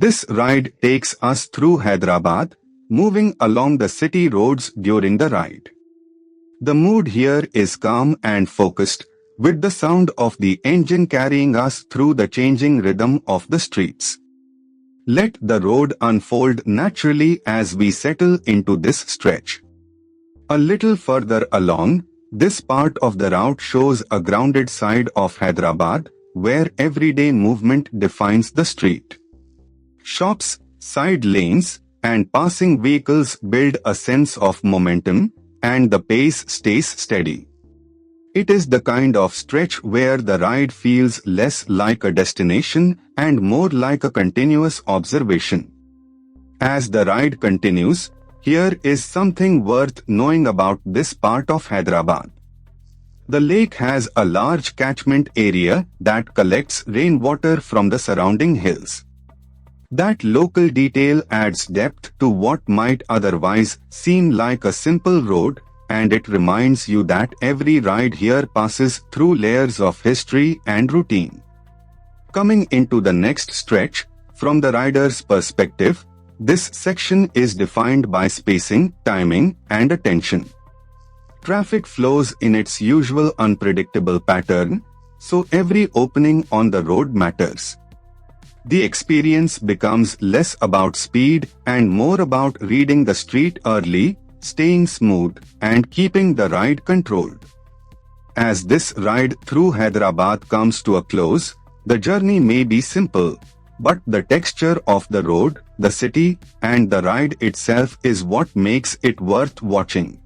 This ride takes us through Hyderabad, moving along the city roads during the ride. The mood here is calm and focused, with the sound of the engine carrying us through the changing rhythm of the streets. Let the road unfold naturally as we settle into this stretch. A little further along, this part of the route shows a grounded side of Hyderabad, where everyday movement defines the street. Shops, side lanes, and passing vehicles build a sense of momentum, and the pace stays steady. It is the kind of stretch where the ride feels less like a destination and more like a continuous observation. As the ride continues, here is something worth knowing about this part of Hyderabad. The lake has a large catchment area that collects rainwater from the surrounding hills. That local detail adds depth to what might otherwise seem like a simple road, and it reminds you that every ride here passes through layers of history and routine. Coming into the next stretch, from the rider's perspective, this section is defined by spacing, timing, and attention. Traffic flows in its usual unpredictable pattern, so every opening on the road matters. The experience becomes less about speed and more about reading the street early, staying smooth, and keeping the ride controlled. As this ride through Hyderabad comes to a close, the journey may be simple, but the texture of the road, the city, and the ride itself is what makes it worth watching.